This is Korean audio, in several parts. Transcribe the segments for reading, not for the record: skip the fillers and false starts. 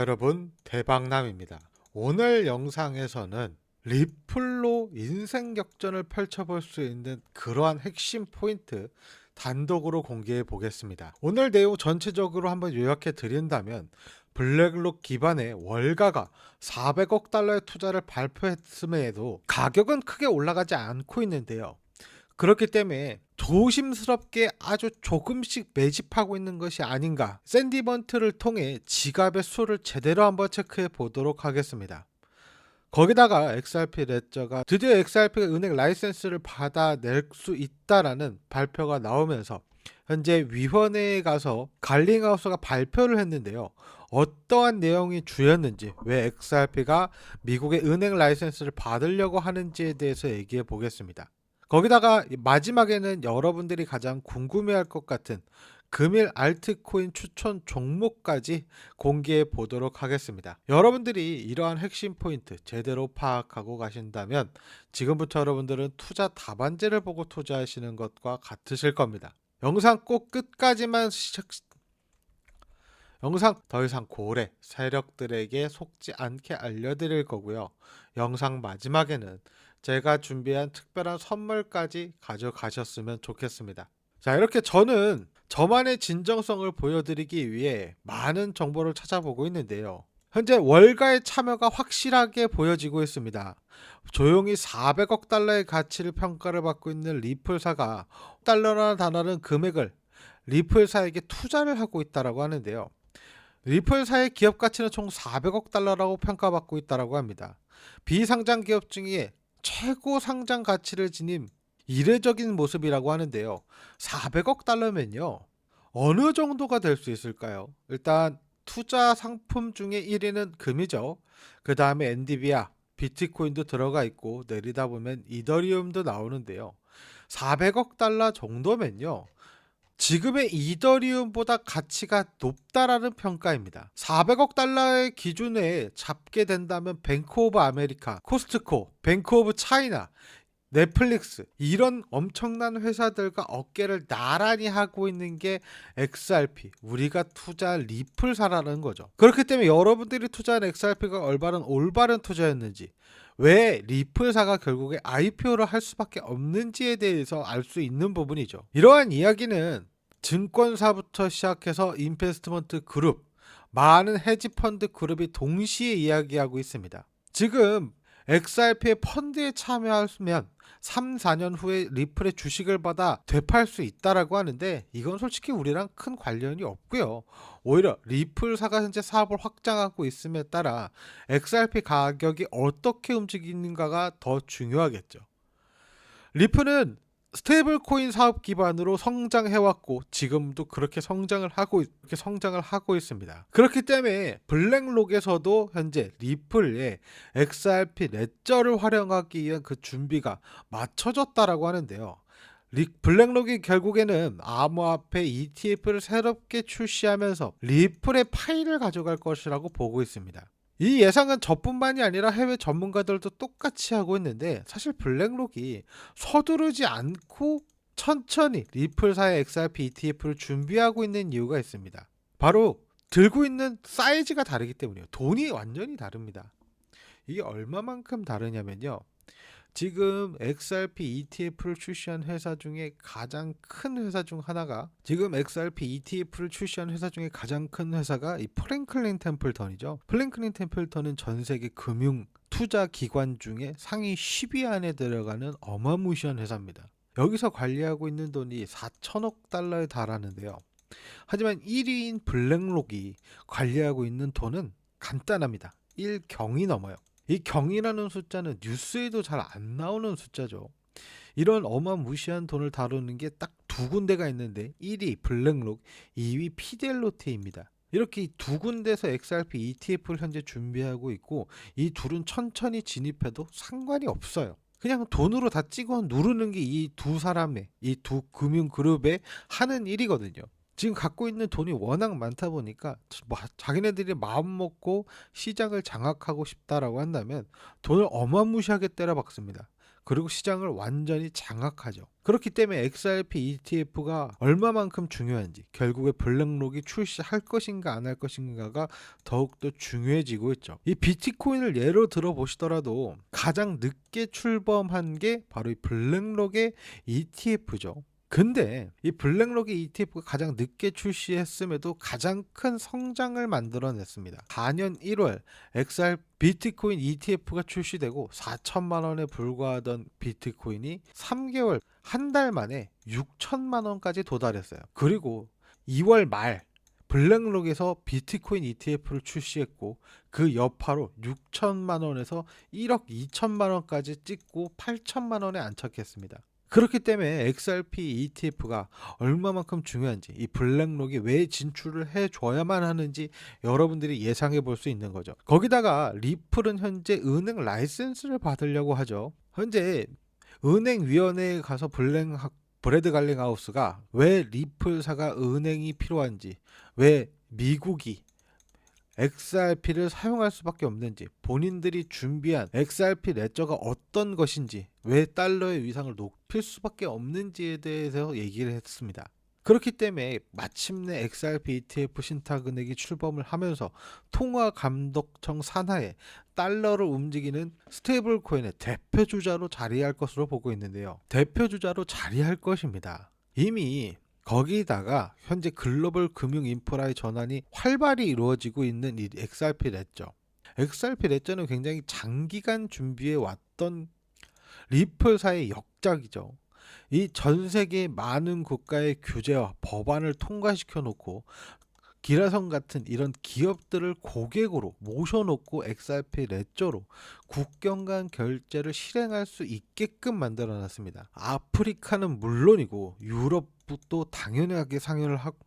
여러분, 대박남입니다. 오늘 영상에서는 리플로 인생 역전을 펼쳐볼 수 있는 그러한 핵심 포인트 단독으로 공개해 보겠습니다. 오늘 내용 전체적으로 한번 요약해 드린다면, 블랙록 기반의 월가가 400억 달러의 투자를 발표했음에도 가격은 크게 올라가지 않고 있는데요. 그렇기 때문에 조심스럽게 아주 조금씩 매집하고 있는 것이 아닌가, 샌디번트를 통해 지갑의 수를 제대로 한번 체크해 보도록 하겠습니다. 거기다가 XRP 레저가 드디어 XRP가 은행 라이센스를 받아낼 수 있다라는 발표가 나오면서 현재 위원회에 가서 갈링하우스가 발표를 했는데요. 어떠한 내용이 주였는지, 왜 XRP가 미국의 은행 라이센스를 받으려고 하는지에 대해서 얘기해 보겠습니다. 거기다가 마지막에는 여러분들이 가장 궁금해할 것 같은 금일 알트코인 추천 종목까지 공개해 보도록 하겠습니다. 여러분들이 이러한 핵심 포인트 제대로 파악하고 가신다면 지금부터 여러분들은 투자 답안지를 보고 투자하시는 것과 같으실 겁니다. 영상 꼭 끝까지만 영상 더 이상 고래 세력들에게 속지 않게 알려드릴 거고요. 영상 마지막에는 제가 준비한 특별한 선물까지 가져가셨으면 좋겠습니다. 자, 이렇게 저는 저만의 진정성을 보여드리기 위해 많은 정보를 찾아보고 있는데요. 현재 월가의 참여가 확실하게 보여지고 있습니다. 조용히 400억 달러의 가치를 평가를 받고 있는 리플사가 달러라는 단어는 금액을 리플사에게 투자를 하고 있다고 하는데요. 리플사의 기업 가치는 총 400억 달러라고 평가받고 있다고 합니다. 비상장 기업 중에 최고 상장 가치를 지닌 이례적인 모습이라고 하는데요. 400억 달러면요, 어느 정도가 될 수 있을까요? 일단 투자 상품 중에 1위는 금이죠. 그 다음에 엔비디아, 비트코인도 들어가 있고 내리다 보면 이더리움도 나오는데요. 400억 달러 정도면요, 지금의 이더리움보다 가치가 높다라는 평가입니다. 400억 달러의 기준에 잡게 된다면 뱅크 오브 아메리카, 코스트코, 뱅크 오브 차이나, 넷플릭스, 이런 엄청난 회사들과 어깨를 나란히 하고 있는 게 XRP, 우리가 투자한 리플사라는 거죠. 그렇기 때문에 여러분들이 투자한 XRP가 올바른 투자였는지, 왜 리플사가 결국에 IPO를 할 수밖에 없는지에 대해서 알 수 있는 부분이죠. 이러한 이야기는 증권사부터 시작해서 인베스트먼트 그룹, 많은 헤지펀드 그룹이 동시에 이야기하고 있습니다. 지금 XRP의 펀드에 참여하면 3, 4년 후에 리플의 주식을 받아 되팔 수 있다라고 하는데, 이건 솔직히 우리랑 큰 관련이 없고요. 오히려 리플사가 현재 사업을 확장하고 있음에 따라 XRP 가격이 어떻게 움직이는가가 더 중요하겠죠. 리플은 스테이블 코인 사업 기반으로 성장해왔고 지금도 그렇게 성장을 하고 있습니다. 그렇기 때문에 블랙록에서도 현재 리플의 XRP 레저를 활용하기 위한 그 준비가 맞춰졌다라고 하는데요. 블랙록이 결국에는 암호화폐 ETF를 새롭게 출시하면서 리플의 파일을 가져갈 것이라고 보고 있습니다. 이 예상은 저뿐만이 아니라 해외 전문가들도 똑같이 하고 있는데, 사실 블랙록이 서두르지 않고 천천히 리플사의 XRP ETF를 준비하고 있는 이유가 있습니다. 바로 들고 있는 사이즈가 다르기 때문이에요. 돈이 완전히 다릅니다. 이게 얼마만큼 다르냐면요, 지금 XRP ETF를 출시한 회사 중에 가장 큰 회사 중 하나가, 지금 XRP ETF를 출시한 회사 중에 가장 큰 회사가 이 프랭클린 템플턴이죠. 프랭클린 템플턴은 전 세계 금융 투자 기관 중에 상위 10위 안에 들어가는 어마무시한 회사입니다. 여기서 관리하고 있는 돈이 4천억 달러에 달하는데요. 하지만 1위인 블랙록이 관리하고 있는 돈은 간단합니다. 1경이 넘어요. 이 경이라는 숫자는 뉴스에도 잘 안 나오는 숫자죠. 이런 어마무시한 돈을 다루는 게 딱 두 군데가 있는데, 1위 블랙록, 2위 피델로테입니다. 이렇게 두 군데서 XRP ETF를 현재 준비하고 있고, 이 둘은 천천히 진입해도 상관이 없어요. 그냥 돈으로 다 찍어 누르는 게 이 두 사람의, 이 두 금융그룹의 하는 일이거든요. 지금 갖고 있는 돈이 워낙 많다 보니까 자기네들이 마음 먹고 시장을 장악하고 싶다라고 한다면 돈을 어마무시하게 때려박습니다. 그리고 시장을 완전히 장악하죠. 그렇기 때문에 XRP ETF가 얼마만큼 중요한지, 결국에 블랙록이 출시할 것인가 안 할 것인가가 더욱더 중요해지고 있죠. 이 비트코인을 예로 들어 보시더라도 가장 늦게 출범한 게 바로 이 블랙록의 ETF죠. 근데 이 블랙록의 ETF가 가장 늦게 출시했음에도 가장 큰 성장을 만들어냈습니다. 4년 1월 XR 비트코인 ETF가 출시되고 4천만 원에 불과하던 비트코인이 3개월 한 달 만에 6천만 원까지 도달했어요. 그리고 2월 말 블랙록에서 비트코인 ETF를 출시했고 그 여파로 6천만 원에서 1억 2천만 원까지 찍고 8천만 원에 안착했습니다. 그렇기 때문에 XRP ETF가 얼마만큼 중요한지, 이 블랙록이 왜 진출을 해줘야만 하는지 여러분들이 예상해 볼 수 있는 거죠. 거기다가 리플은 현재 은행 라이센스를 받으려고 하죠. 현재 은행위원회에 가서 브래드 갈링하우스가 왜 리플사가 은행이 필요한지, 왜 미국이 XRP를 사용할 수밖에 없는지, 본인들이 준비한 XRP 레저가 어떤 것인지, 왜 달러의 위상을 높일 수밖에 없는지에 대해서 얘기를 했습니다. 그렇기 때문에 마침내 XRP ETF 신탁은행이 출범을 하면서 통화감독청 산하에 달러를 움직이는 스테이블 코인의 대표주자로 자리할 것으로 보고 있는데요. 대표주자로 자리할 것입니다. 이미 거기다가 현재 글로벌 금융 인프라의 전환이 활발히 이루어지고 있는 이 XRP 레저. XRP 레저는 굉장히 장기간 준비해 왔던 리플사의 역작이죠. 이 전 세계 많은 국가의 규제와 법안을 통과시켜 놓고 기라성 같은 이런 기업들을 고객으로 모셔놓고 XRP 레저로 국경 간 결제를 실행할 수 있게끔 만들어 놨습니다. 아프리카는 물론이고 유럽도 당연하게 상여를 하고,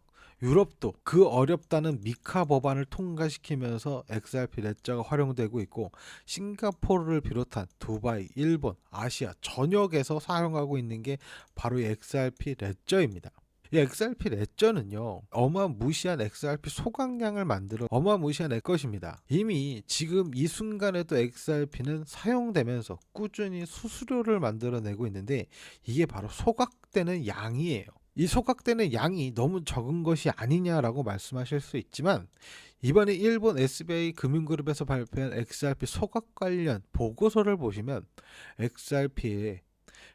유럽도 그 어렵다는 미카 법안을 통과시키면서 XRP 레저가 활용되고 있고, 싱가포르를 비롯한 두바이, 일본, 아시아 전역에서 사용하고 있는 게 바로 이 XRP 레저입니다. 이 XRP 레저는요, 어마무시한 XRP 소각량을 만들어 어마무시한 것입니다. 이미 지금 이 순간에도 XRP는 사용되면서 꾸준히 수수료를 만들어내고 있는데, 이게 바로 소각되는 양이에요. 이 소각되는 양이 너무 적은 것이 아니냐라고 말씀하실 수 있지만, 이번에 일본 SBI 금융그룹에서 발표한 XRP 소각 관련 보고서를 보시면 XRP에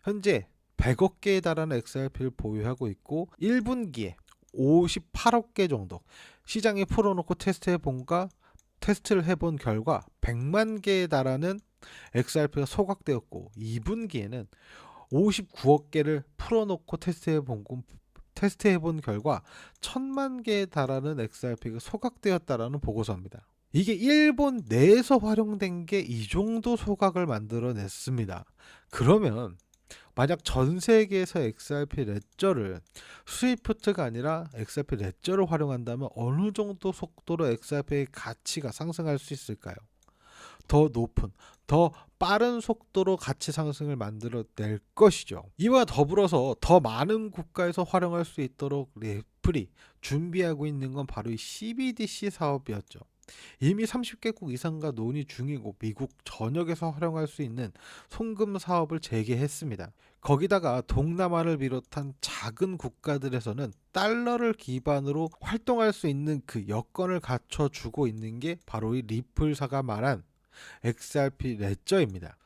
현재 100억 개에 달하는 XRP를 보유하고 있고 1분기에 58억 개 정도 시장에 풀어놓고 테스트를 해본 결과 100만 개에 달하는 XRP가 소각되었고, 2분기에는 59억 개를 풀어놓고 테스트해본 결과 1000만 개에 달하는 XRP가 소각되었다라는 보고서입니다. 이게 일본 내에서 활용된 게 이 정도 소각을 만들어냈습니다. 그러면 만약 전 세계에서 XRP 레저를 스위프트가 아니라 XRP 레저를 활용한다면 어느 정도 속도로 XRP의 가치가 상승할 수 있을까요? 더 높은, 더 빠른 속도로 가치 상승을 만들어낼 것이죠. 이와 더불어서 더 많은 국가에서 활용할 수 있도록 리플이 준비하고 있는 건 바로 이 CBDC 사업이었죠. 이미 30개국 이상과 논의 중이고 미국 전역에서 활용할 수 있는 송금 사업을 재개했습니다. 거기다가 동남아를 비롯한 작은 국가들에서는 달러를 기반으로 활동할 수 있는 그 여건을 갖춰주고 있는 게 바로 이 리플사가 말한 XRP 레저입니다.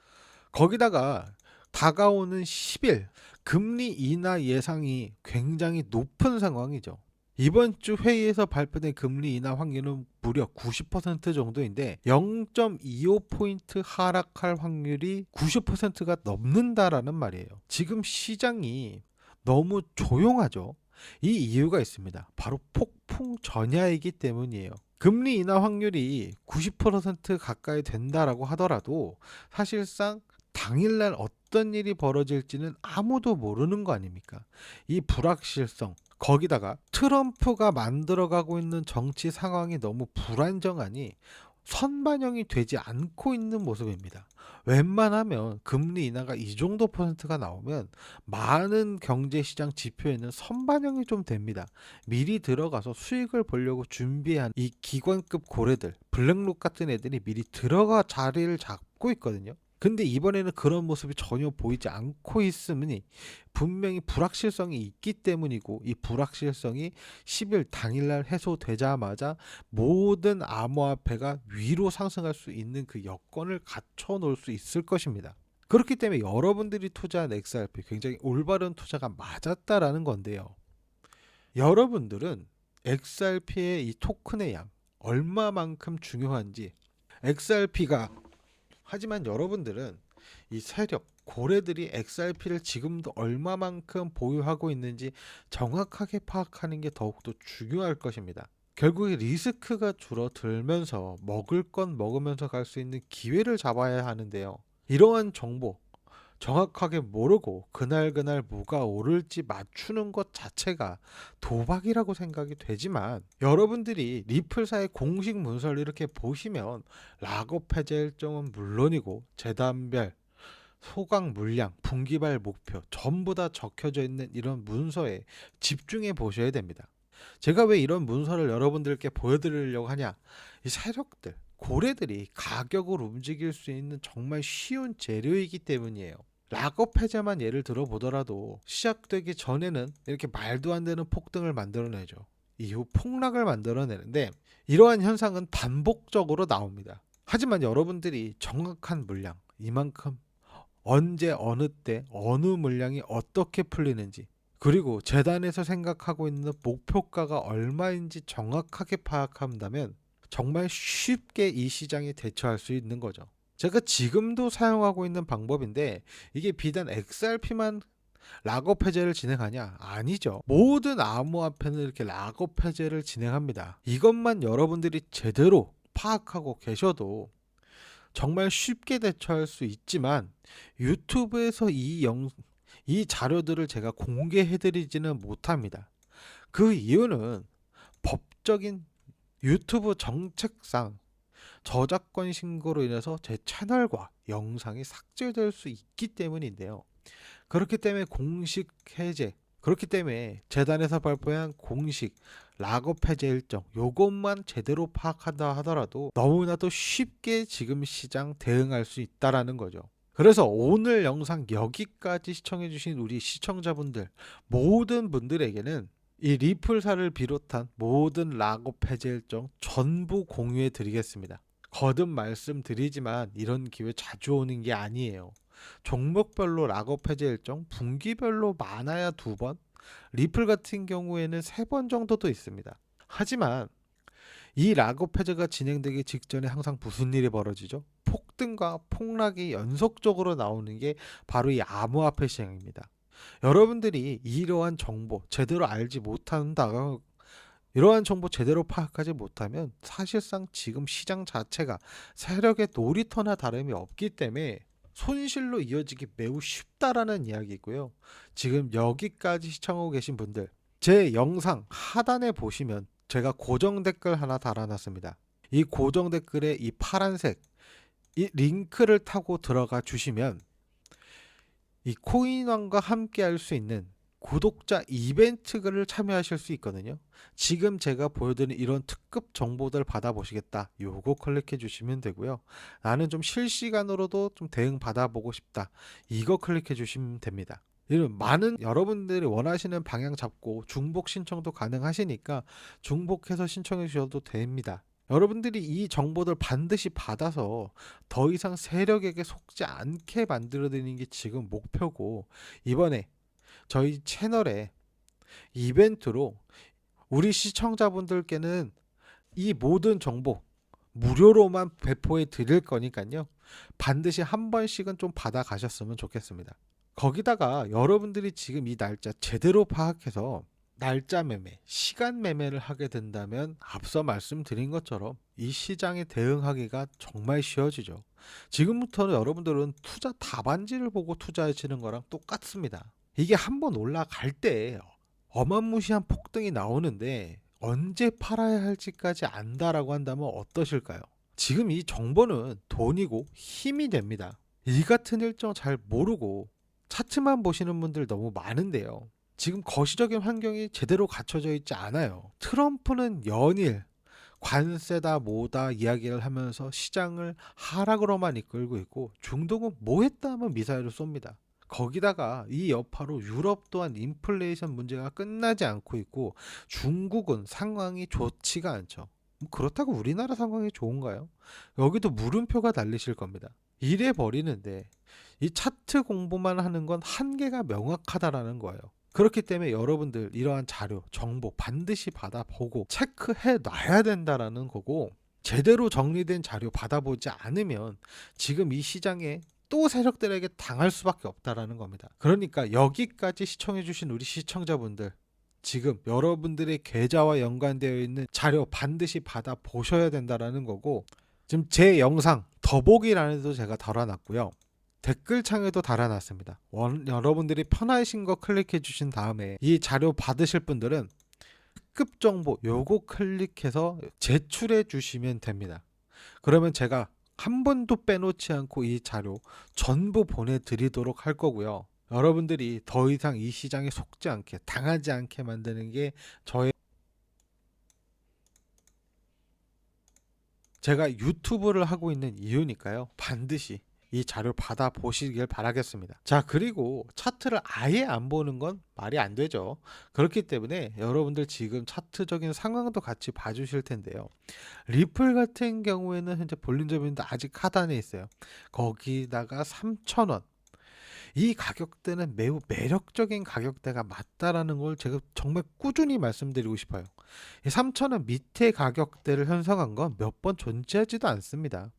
거기다가 다가오는 10일 금리 인하 예상이 굉장히 높은 상황이죠. 이번 주 회의에서 발표된 금리 인하 확률은 무려 90% 정도인데 0.25포인트 하락할 확률이 90%가 넘는다라는 말이에요. 지금 시장이 너무 조용하죠. 이 이유가 있습니다. 바로 폭풍 전야이기 때문이에요. 금리 인하 확률이 90% 가까이 된다라고 하더라도 사실상 당일날 어떤 일이 벌어질지는 아무도 모르는 거 아닙니까? 이 불확실성, 거기다가 트럼프가 만들어가고 있는 정치 상황이 너무 불안정하니 선반영이 되지 않고 있는 모습입니다. 웬만하면 금리 인하가 이 정도 퍼센트가 나오면 많은 경제시장 지표에는 선반영이 좀 됩니다. 미리 들어가서 수익을 보려고 준비한 이 기관급 고래들, 블랙록 같은 애들이 미리 들어가 자리를 잡고 있거든요. 근데 이번에는 그런 모습이 전혀 보이지 않고 있으니 분명히 불확실성이 있기 때문이고, 이 불확실성이 10일 당일날 해소되자마자 모든 암호화폐가 위로 상승할 수 있는 그 여건을 갖춰 놓을 수 있을 것입니다. 그렇기 때문에 여러분들이 투자한 XRP 굉장히 올바른 투자가 맞았다라는 건데요. 여러분들은 XRP의 이 토큰의 양 얼마만큼 중요한지, XRP가 하지만 여러분들은 이 세력 고래들이 XRP를 지금도 얼마만큼 보유하고 있는지 정확하게 파악하는 게 더욱더 중요할 것입니다. 결국에 리스크가 줄어들면서 먹을 건 먹으면서 갈 수 있는 기회를 잡아야 하는데요. 이러한 정보 정확하게 모르고 그날 뭐가 오를지 맞추는 것 자체가 도박이라고 생각이 되지만, 여러분들이 리플사의 공식 문서를 이렇게 보시면 락업 해제 일정은 물론이고 재단별 소각 물량, 분기별 목표 전부 다 적혀져 있는 이런 문서에 집중해 보셔야 됩니다. 제가 왜 이런 문서를 여러분들께 보여드리려고 하냐, 이 세력들 고래들이 가격을 움직일 수 있는 정말 쉬운 재료이기 때문이에요. 락업 해제만 예를 들어보더라도 시작되기 전에는 이렇게 말도 안 되는 폭등을 만들어내죠. 이후 폭락을 만들어내는데, 이러한 현상은 반복적으로 나옵니다. 하지만 여러분들이 정확한 물량, 이만큼 언제 어느 때 어느 물량이 어떻게 풀리는지, 그리고 재단에서 생각하고 있는 목표가가 얼마인지 정확하게 파악한다면 정말 쉽게 이 시장에 대처할 수 있는 거죠. 제가 지금도 사용하고 있는 방법인데, 이게 비단 XRP만 락업 해제를 진행하냐? 아니죠. 모든 암호화폐는 이렇게 락업 해제를 진행합니다. 이것만 여러분들이 제대로 파악하고 계셔도 정말 쉽게 대처할 수 있지만, 유튜브에서 이 자료들을 제가 공개해드리지는 못합니다. 그 이유는 법적인 유튜브 정책상 저작권 신고로 인해서 제 채널과 영상이 삭제될 수 있기 때문인데요. 그렇기 때문에 그렇기 때문에 재단에서 발표한 공식 락업 해제 일정 요것만 제대로 파악한다 하더라도 너무나도 쉽게 지금 시장 대응할 수 있다라는 거죠. 그래서 오늘 영상 여기까지 시청해주신 우리 시청자분들, 모든 분들에게는 이 리플사를 비롯한 모든 락업 해제 일정 전부 공유해 드리겠습니다. 거듭 말씀드리지만 이런 기회 자주 오는 게 아니에요. 종목별로 락업 해제 일정 분기별로 많아야 2번, 리플 같은 경우에는 3번 정도도 있습니다. 하지만 이 락업 해제가 진행되기 직전에 항상 무슨 일이 벌어지죠? 폭등과 폭락이 연속적으로 나오는 게 바로 이 암호화폐 시장입니다. 여러분들이 이러한 정보 제대로 알지 못한다가, 이러한 정보 제대로 파악하지 못하면 사실상 지금 시장 자체가 세력의 놀이터나 다름이 없기 때문에 손실로 이어지기 매우 쉽다라는 이야기고요. 지금 여기까지 시청하고 계신 분들, 제 영상 하단에 보시면 제가 고정 댓글 하나 달아놨습니다. 이 고정 댓글에 이 파란색 이 링크를 타고 들어가 주시면 이 코인왕과 함께 할 수 있는 구독자 이벤트를 참여하실 수 있거든요. 지금 제가 보여드린 이런 특급 정보들 받아보시겠다, 요거 클릭해 주시면 되고요. 나는 좀 실시간으로도 좀 대응 받아보고 싶다, 이거 클릭해 주시면 됩니다. 이런 많은 여러분들이 원하시는 방향 잡고 중복 신청도 가능하시니까 중복해서 신청해 주셔도 됩니다. 여러분들이 이 정보들 반드시 받아서 더 이상 세력에게 속지 않게 만들어 드리는 게 지금 목표고, 이번에 저희 채널에 이벤트로 우리 시청자분들께는 이 모든 정보 무료로만 배포해 드릴 거니까요. 반드시 한 번씩은 좀 받아 가셨으면 좋겠습니다. 거기다가 여러분들이 지금 이 날짜 제대로 파악해서 날짜 매매, 시간 매매를 하게 된다면 앞서 말씀드린 것처럼 이 시장에 대응하기가 정말 쉬워지죠. 지금부터는 여러분들은 투자 답안지를 보고 투자하시는 거랑 똑같습니다. 이게 한번 올라갈 때 어마무시한 폭등이 나오는데 언제 팔아야 할지까지 안다라고 한다면 어떠실까요? 지금 이 정보는 돈이고 힘이 됩니다. 이 같은 일정 잘 모르고 차트만 보시는 분들 너무 많은데요. 지금 거시적인 환경이 제대로 갖춰져 있지 않아요. 트럼프는 연일 관세다 뭐다 이야기를 하면서 시장을 하락으로만 이끌고 있고, 중동은 뭐 했다 하면 미사일을 쏩니다. 거기다가 이 여파로 유럽 또한 인플레이션 문제가 끝나지 않고 있고, 중국은 상황이 좋지가 않죠. 뭐 그렇다고 우리나라 상황이 좋은가요? 여기도 물음표가 달리실 겁니다. 이래 버리는데 이 차트 공부만 하는 건 한계가 명확하다라는 거예요. 그렇기 때문에 여러분들 이러한 자료, 정보 반드시 받아보고 체크해 놔야 된다라는 거고, 제대로 정리된 자료 받아보지 않으면 지금 이 시장에 또 세력들에게 당할 수밖에 없다라는 겁니다. 그러니까 여기까지 시청해주신 우리 시청자분들, 지금 여러분들의 계좌와 연관되어 있는 자료 반드시 받아보셔야 된다라는 거고, 지금 제 영상 더보기란에도 제가 달아놨고요. 댓글창에도 달아놨습니다. 여러분들이 편하신 거 클릭해 주신 다음에 이 자료 받으실 분들은 특급 정보 요거 클릭해서 제출해 주시면 됩니다. 그러면 제가 한 번도 빼놓지 않고 이 자료 전부 보내드리도록 할 거고요. 여러분들이 더 이상 이 시장에 속지 않게, 당하지 않게 만드는 게 제가 유튜브를 하고 있는 이유니까요. 반드시 이 자료 받아 보시길 바라겠습니다. 자, 그리고 차트를 아예 안 보는 건 말이 안 되죠. 그렇기 때문에 여러분들 지금 차트적인 상황도 같이 봐주실 텐데요. 리플 같은 경우에는 현재 볼륨 점유율도 아직 하단에 있어요. 거기다가 3,000원. 이 가격대는 매우 매력적인 가격대가 맞다라는 걸 제가 정말 꾸준히 말씀드리고 싶어요. 3,000원 밑에 가격대를 형성한 건 몇 번 존재하지도 않습니다.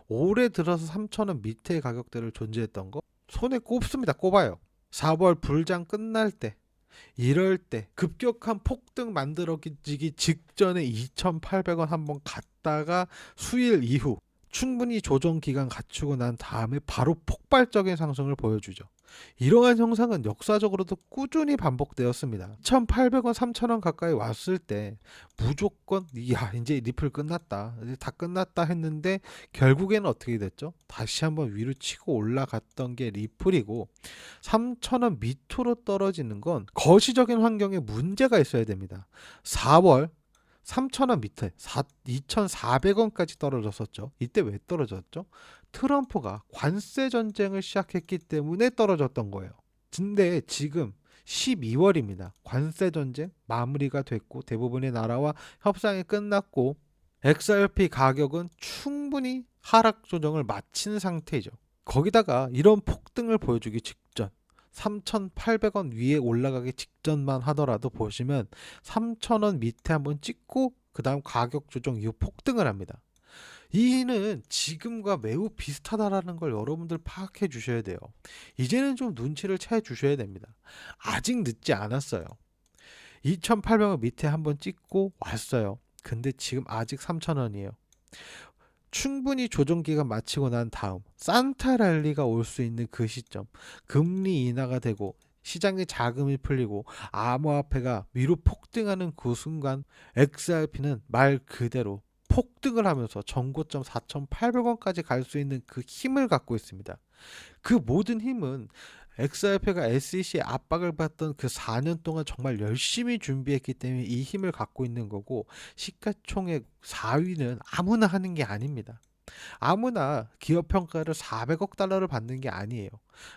올해 들어서 3,000원 밑에 가격대를 존재했던 거 손에 꼽습니다. 꼽아요. 4월 불장 끝날 때, 이럴 때 급격한 폭등 만들어지기 직전에 2,800원 한번 갔다가 수일 이후 충분히 조정 기간 갖추고 난 다음에 바로 폭발적인 상승을 보여주죠. 이러한 현상은 역사적으로도 꾸준히 반복되었습니다. 2,800원, 3,000원 가까이 왔을 때 무조건 이제 리플 끝났다, 이제 다 끝났다 했는데 결국에는 어떻게 됐죠? 다시 한번 위로 치고 올라갔던 게 리플이고, 3,000원 밑으로 떨어지는 건 거시적인 환경에 문제가 있어야 됩니다. 4월 3,000원 밑에 2,400원까지 떨어졌었죠. 이때 왜 떨어졌죠? 트럼프가 관세 전쟁을 시작했기 때문에 떨어졌던 거예요. 근데 지금 12월입니다. 관세 전쟁 마무리가 됐고 대부분의 나라와 협상이 끝났고 XRP 가격은 충분히 하락 조정을 마친 상태이죠. 거기다가 이런 폭등을 보여주기 직전 3,800원 위에 올라가기 직전만 하더라도 보시면 3,000원 밑에 한번 찍고 그 다음 가격 조정 이후 폭등을 합니다. 이는 지금과 매우 비슷하다라는 걸 여러분들 파악해 주셔야 돼요. 이제는 좀 눈치를 채 주셔야 됩니다. 아직 늦지 않았어요. 2,800원 밑에 한번 찍고 왔어요. 근데 지금 아직 3,000원이에요. 충분히 조정기간 마치고 난 다음 산타 랠리가 올 수 있는 그 시점, 금리 인하가 되고 시장에 자금이 풀리고 암호화폐가 위로 폭등하는 그 순간 XRP는 말 그대로 폭등을 하면서 전고점 4,800원까지 갈 수 있는 그 힘을 갖고 있습니다. 그 모든 힘은 XRP가 SEC의 압박을 받던 그 4년 동안 정말 열심히 준비했기 때문에 이 힘을 갖고 있는 거고, 시가총액 4위는 아무나 하는 게 아닙니다. 아무나 기업 평가를 400억 달러를 받는 게 아니에요.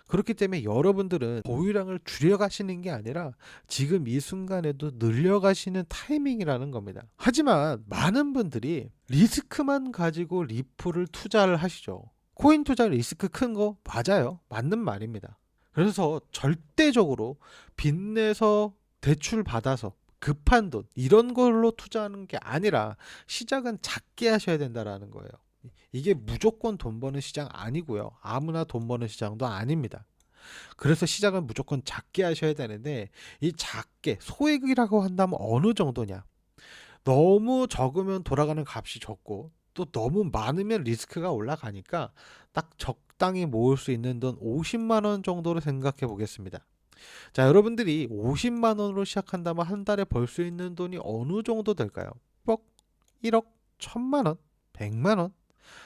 그렇기 때문에 여러분들은 보유량을 줄여가시는 게 아니라 지금 이 순간에도 늘려가시는 타이밍이라는 겁니다. 하지만 많은 분들이 리스크만 가지고 리플을 투자를 하시죠. 코인 투자 리스크 큰 거 맞아요. 맞는 말입니다. 그래서 절대적으로 빚내서 대출 받아서 급한 돈 이런 걸로 투자하는 게 아니라 시작은 작게 하셔야 된다라는 거예요. 이게 무조건 돈 버는 시장 아니고요. 아무나 돈 버는 시장도 아닙니다. 그래서 시작은 무조건 작게 하셔야 되는데, 이 작게 소액이라고 한다면 어느 정도냐? 너무 적으면 돌아가는 값이 적고 또 너무 많으면 리스크가 올라가니까 딱 적당히 모을 수 있는 돈 50만 원 정도로 생각해 보겠습니다. 자, 여러분들이 50만 원으로 시작한다면 한 달에 벌 수 있는 돈이 어느 정도 될까요? 10억, 1억, 1,000만 원, 100만 원?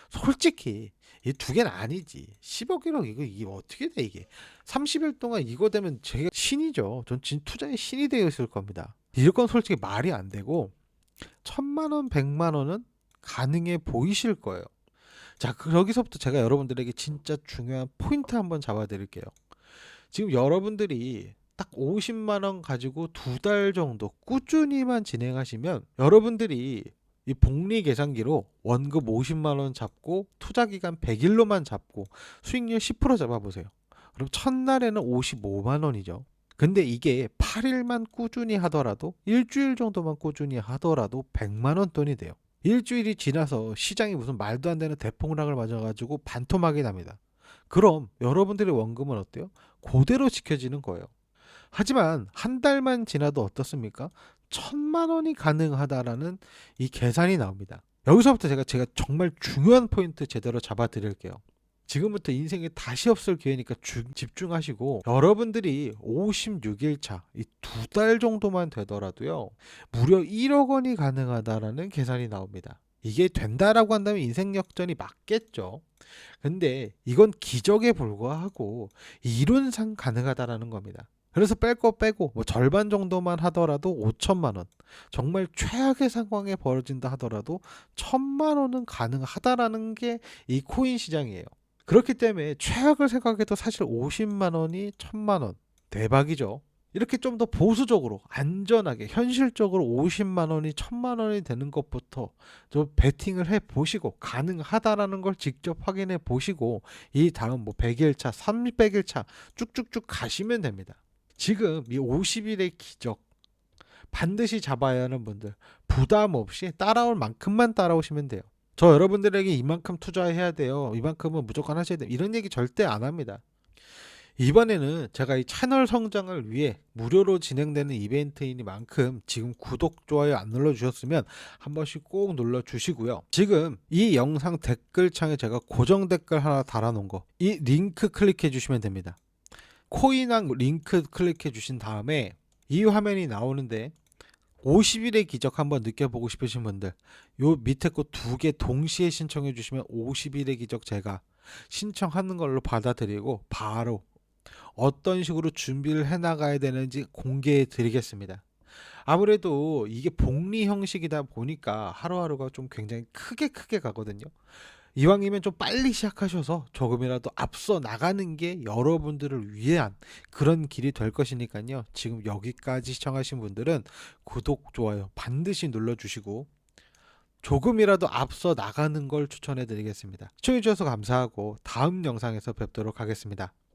솔직히 이 두 개는 아니지. 10억, 1억 이거 어떻게 돼 이게? 30일 동안 이거 되면 제가 신이죠. 전 진 투자의 신이 되어 있을 겁니다. 이건 솔직히 말이 안 되고, 천만 원, 100만 원은 가능해 보이실 거예요. 자, 여기서부터 제가 여러분들에게 진짜 중요한 포인트 한번 잡아 드릴게요. 지금 여러분들이 딱 50만 원 가지고 2달 정도 꾸준히만 진행하시면 여러분들이 이 복리 계산기로 원금 50만 원 잡고 투자 기간 100일로만 잡고 수익률 10% 잡아 보세요. 그럼 첫날에는 55만 원이죠. 근데 이게 8일만 꾸준히 하더라도 일주일 정도만 꾸준히 하더라도 100만 원 돈이 돼요. 일주일이 지나서 시장이 무슨 말도 안 되는 대폭락을 맞아가지고 반토막이 납니다. 그럼 여러분들의 원금은 어때요? 그대로 지켜지는 거예요. 하지만 한 달만 지나도 어떻습니까? 1,000만 원이 가능하다라는 이 계산이 나옵니다. 여기서부터 제가 정말 중요한 포인트 제대로 잡아 드릴게요. 지금부터 인생에 다시 없을 기회니까 집중하시고 여러분들이 56일차 이 2달 정도만 되더라도요. 무려 1억 원이 가능하다라는 계산이 나옵니다. 이게 된다라고 한다면 인생 역전이 맞겠죠. 근데 이건 기적에 불과하고 이론상 가능하다라는 겁니다. 그래서 뺄 거 빼고 뭐 절반 정도만 하더라도 5천만 원. 정말 최악의 상황에 벌어진다 하더라도 1,000만 원은 가능하다라는 게 이 코인 시장이에요. 그렇기 때문에 최악을 생각해도 사실 50만 원이 1,000만 원. 대박이죠. 이렇게 좀 더 보수적으로 안전하게 현실적으로 50만 원이 1,000만 원이 되는 것부터 좀 베팅을 해 보시고 가능하다라는 걸 직접 확인해 보시고 이 다음 뭐 100일차, 300일차 쭉쭉쭉 가시면 됩니다. 지금 이 50일의 기적 반드시 잡아야 하는 분들 부담 없이 따라올 만큼만 따라오시면 돼요. 저 여러분들에게 이만큼 투자해야 돼요. 이만큼은 무조건 하셔야 돼요. 이런 얘기 절대 안 합니다. 이번에는 제가 이 채널 성장을 위해 무료로 진행되는 이벤트이니만큼 지금 구독, 좋아요 안 눌러주셨으면 한 번씩 꼭 눌러주시고요. 지금 이 영상 댓글창에 제가 고정 댓글 하나 달아놓은 거 이 링크 클릭해 주시면 됩니다. 코인왕 링크 클릭해 주신 다음에 이 화면이 나오는데 50일의 기적 한번 느껴보고 싶으신 분들 요 밑에 거 2개 동시에 신청해 주시면 50일의 기적 제가 신청하는 걸로 받아들이고 바로 어떤 식으로 준비를 해 나가야 되는지 공개해 드리겠습니다. 아무래도 이게 복리 형식이다 보니까 하루하루가 좀 굉장히 크게 가거든요. 이왕이면 좀 빨리 시작하셔서 조금이라도 앞서 나가는 게 여러분들을 위한 그런 길이 될 것이니까요. 지금 여기까지 시청하신 분들은 구독, 좋아요 반드시 눌러주시고 조금이라도 앞서 나가는 걸 추천해 드리겠습니다. 시청해 주셔서 감사하고 다음 영상에서 뵙도록 하겠습니다.